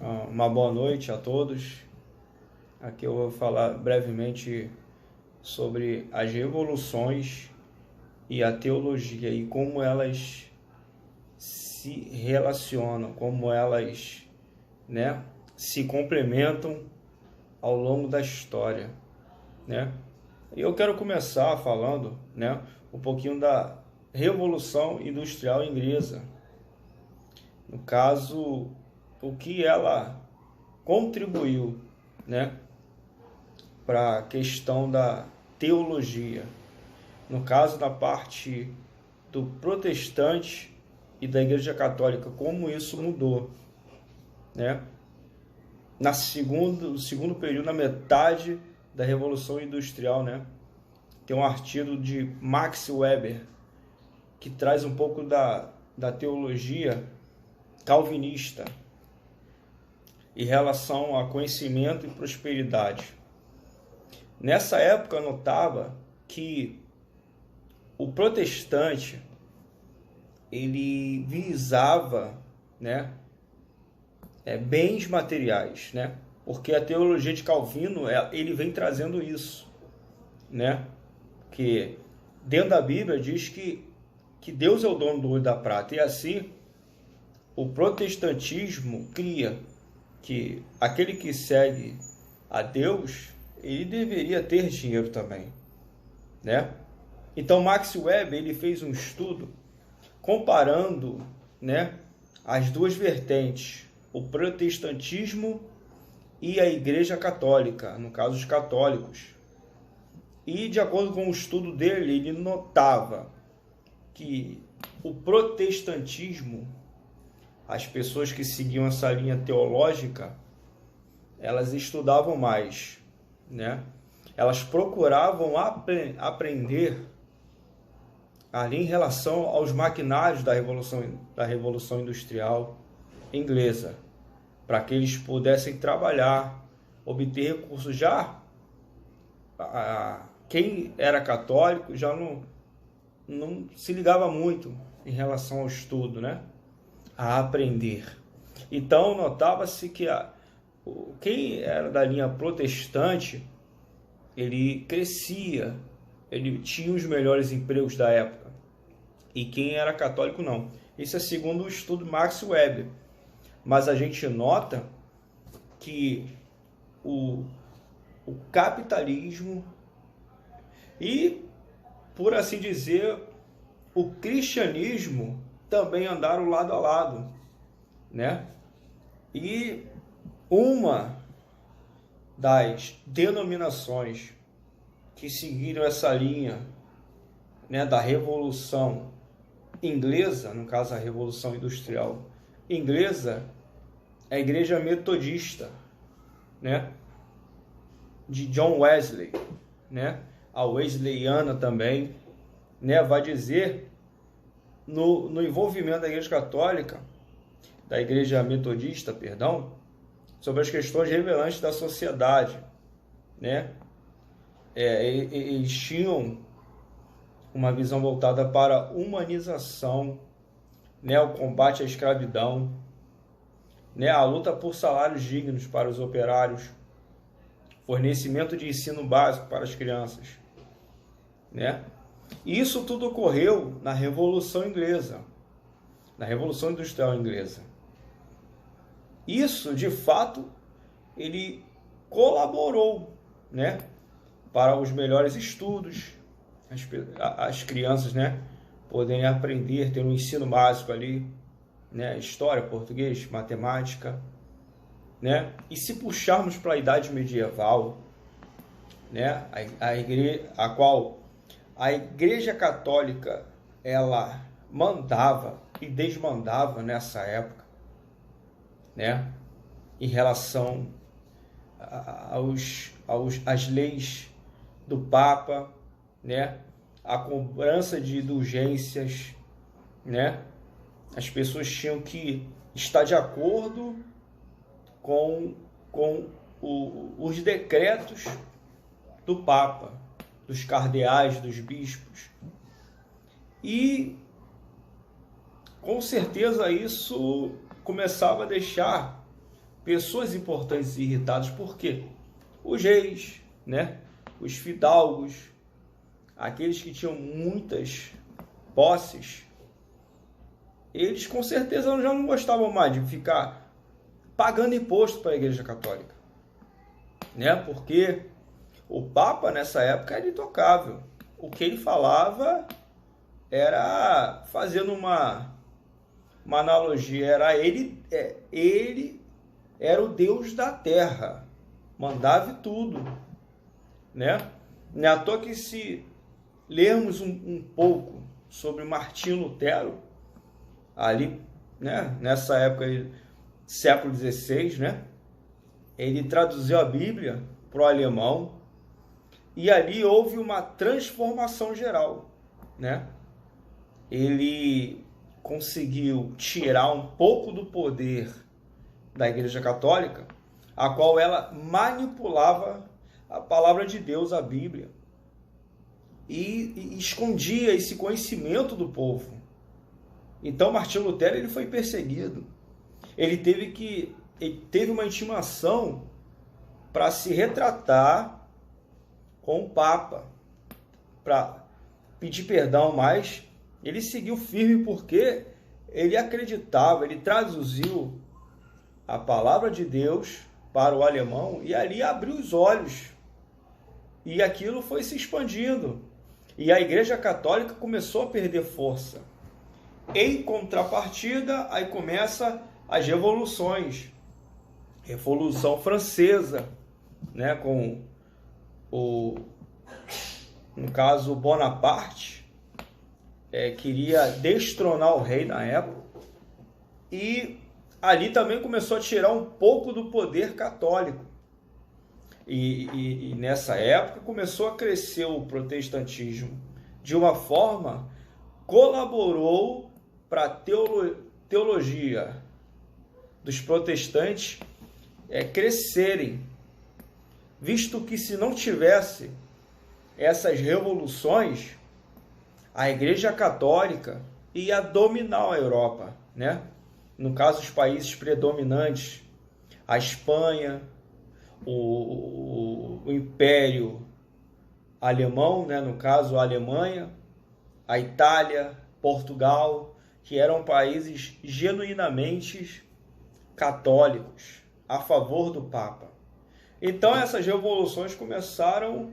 Uma boa noite a todos. Aqui eu vou falar brevemente sobre as revoluções e a teologia e como elas se relacionam, como elas, se complementam ao longo da história, E eu quero começar falando, um pouquinho da Revolução Industrial Inglesa. No caso, o que ela contribuiu, para a questão da teologia. No caso da parte do protestante e da Igreja Católica, como isso mudou, no segundo período, na metade da Revolução Industrial, tem um artigo de Max Weber que traz um pouco da teologia calvinista em relação a conhecimento e prosperidade. Nessa época eu notava que o protestante ele visava, bens materiais, porque a teologia de Calvino ele vem trazendo isso, que dentro da Bíblia diz que Deus é o dono do ouro e da prata, e assim o protestantismo cria que aquele que segue a Deus, ele deveria ter dinheiro também, Então Max Weber ele fez um estudo comparando, as duas vertentes, o protestantismo e a Igreja Católica, no caso os católicos. E de acordo com o estudo dele, ele notava que o protestantismo, as pessoas que seguiam essa linha teológica, elas estudavam mais, Elas procuravam aprender ali em relação aos maquinários da Revolução Industrial Inglesa, para que eles pudessem trabalhar, obter recursos. Já quem era católico já não se ligava muito em relação ao estudo, a aprender. Então notava-se que quem era da linha protestante, ele crescia, ele tinha os melhores empregos da época, e quem era católico não. Isso é segundo o estudo de Max Weber. Mas a gente nota que o capitalismo e, por assim dizer, o cristianismo também andaram lado a lado, E uma das denominações que seguiram essa linha, da Revolução Inglesa, no caso a Revolução Industrial Inglesa, é a Igreja Metodista, de John Wesley, a Wesleyana também, vai dizer no envolvimento da Igreja Católica, da Igreja Metodista, sobre as questões relevantes da sociedade, eles tinham uma visão voltada para a humanização, o combate à escravidão, a luta por salários dignos para os operários, fornecimento de ensino básico para as crianças, E isso tudo ocorreu na Revolução Inglesa, na Revolução Industrial Inglesa. Isso, de fato, ele colaborou, para os melhores estudos, as crianças, poderem aprender, ter um ensino básico ali, história, português, matemática, E se puxarmos para a Idade Medieval, a qual a Igreja Católica ela mandava e desmandava nessa época, em relação às leis do Papa, a cobrança de indulgências, As pessoas tinham que estar de acordo com os decretos do Papa, dos cardeais, dos bispos. E com certeza isso começava a deixar pessoas importantes e irritadas. Por quê? Os reis, né? Os fidalgos, aqueles que tinham muitas posses, eles com certeza já não gostavam mais de ficar pagando imposto para a Igreja Católica, né? Porque o Papa nessa época era intocável. O que ele falava era, fazendo uma analogia, era ele era o Deus da terra, mandava tudo, né? Não é à toa que, se lermos um pouco sobre Martinho Lutero, ali, né, nessa época, século XVI, né, ele traduziu a Bíblia para o alemão, e ali houve uma transformação geral, né? Ele conseguiu tirar um pouco do poder da Igreja Católica, a qual ela manipulava a palavra de Deus, a Bíblia, e escondia esse conhecimento do povo. Então Martinho Lutero, ele foi perseguido. Ele teve uma intimação para se retratar com o Papa, para pedir perdão, mas ele seguiu firme porque ele acreditava, ele traduziu a palavra de Deus para o alemão e ali abriu os olhos. E aquilo foi se expandindo. E a Igreja Católica começou a perder força. Em contrapartida, aí começa as revoluções. Revolução Francesa, né, com no caso, Bonaparte, queria destronar o rei na época, e ali também começou a tirar um pouco do poder católico. E nessa época começou a crescer o protestantismo. De uma forma, colaborou para a teologia dos protestantes crescerem, visto que, se não tivesse essas revoluções, a Igreja Católica ia dominar a Europa, né? No caso, os países predominantes, a Espanha, o Império Alemão, né? No caso, a Alemanha, a Itália, Portugal, que eram países genuinamente católicos, a favor do Papa. Então, essas revoluções começaram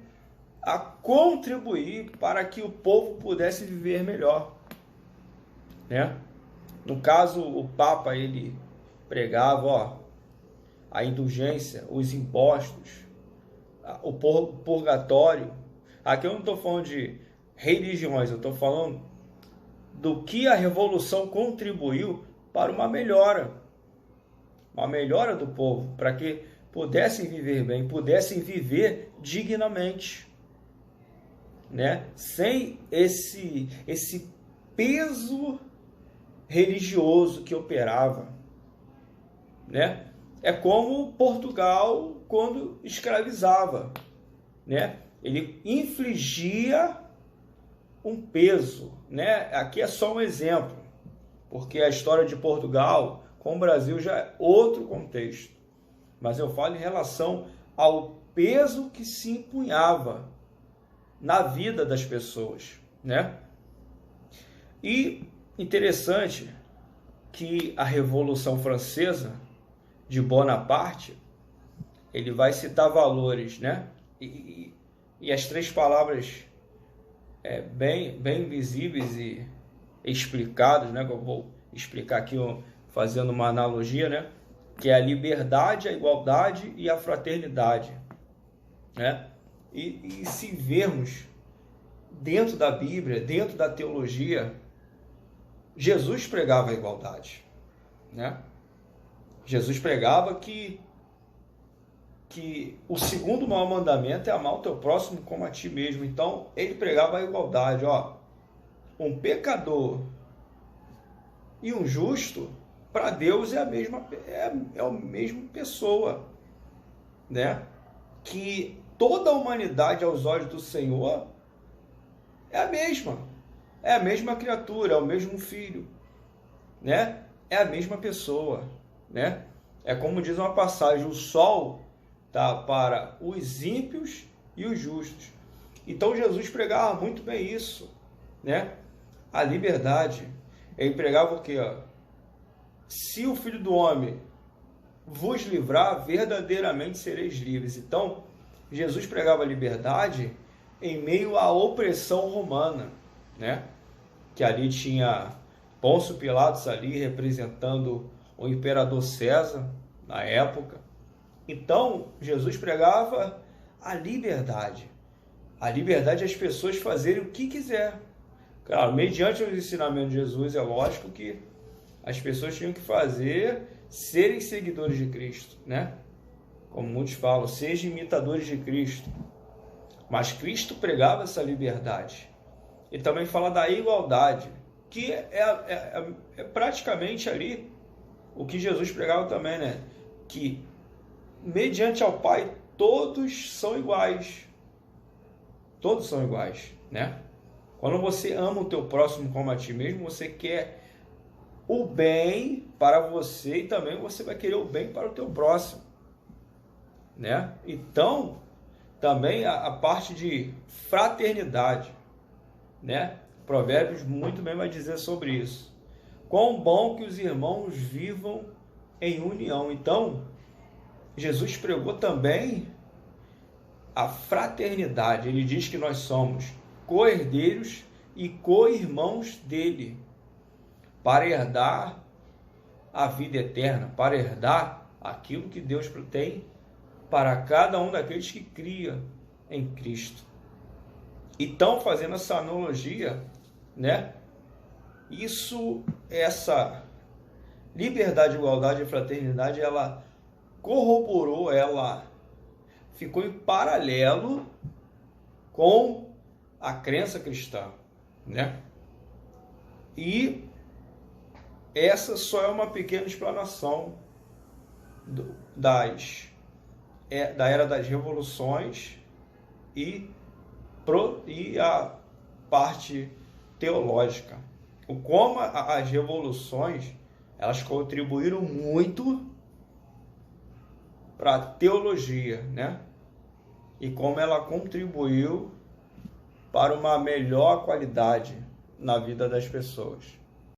a contribuir para que o povo pudesse viver melhor, né? No caso, o Papa, ele pregava a indulgência, os impostos, o purgatório. Aqui eu não estou falando de religiões, eu estou falando do que a Revolução contribuiu para uma melhora do povo, para que pudessem viver bem, pudessem viver dignamente, né? Sem esse peso religioso que operava, né? É como Portugal quando escravizava, né? Ele infligia um peso, né? Aqui é só um exemplo, porque a história de Portugal com o Brasil já é outro contexto, mas eu falo em relação ao peso que se empunhava na vida das pessoas, né? E interessante que a Revolução Francesa de Bonaparte, ele vai citar valores, né? E as três palavras bem visíveis e explicadas, né? Que eu vou explicar aqui fazendo uma analogia, né? Que é a liberdade, a igualdade e a fraternidade, né? E se vermos dentro da Bíblia, dentro da teologia, Jesus pregava a igualdade, né? Jesus pregava que o segundo maior mandamento é amar o teu próximo como a ti mesmo. Então, ele pregava a igualdade. Um pecador e um justo, para Deus é a mesma pessoa, né? Que toda a humanidade aos olhos do Senhor é a mesma criatura, é o mesmo filho, né? É a mesma pessoa, né? É como diz uma passagem, o sol tá para os ímpios e os justos. Então Jesus pregava muito bem isso, né? A liberdade. Ele pregava o quê? Se o Filho do Homem vos livrar, verdadeiramente sereis livres. Então, Jesus pregava a liberdade em meio à opressão romana, né? Que ali tinha Pôncio Pilatos ali representando o imperador César na época. Então, Jesus pregava a liberdade. A liberdade é as pessoas fazerem o que quiser. Claro, mediante os ensinamentos de Jesus, é lógico que as pessoas tinham que fazer, serem seguidores de Cristo, né? Como muitos falam, sejam imitadores de Cristo. Mas Cristo pregava essa liberdade. E também fala da igualdade, que é praticamente ali o que Jesus pregava também, né? Que mediante ao Pai todos são iguais. Todos são iguais, né? Quando você ama o teu próximo como a ti mesmo, você quer o bem para você e também você vai querer o bem para o teu próximo, né? Então, também a parte de fraternidade, né? Provérbios muito bem vai dizer sobre isso. Quão bom que os irmãos vivam em união. Então, Jesus pregou também a fraternidade. Ele diz que nós somos co-herdeiros e co-irmãos dele, para herdar a vida eterna, para herdar aquilo que Deus tem para cada um daqueles que cria em Cristo. Então, fazendo essa analogia, né? Essa liberdade, igualdade e fraternidade, ela corroborou, ela ficou em paralelo com a crença cristã, né? E essa só é uma pequena explanação da era das revoluções e a parte teológica. Como as revoluções elas contribuíram muito para a teologia, né? E como ela contribuiu para uma melhor qualidade na vida das pessoas.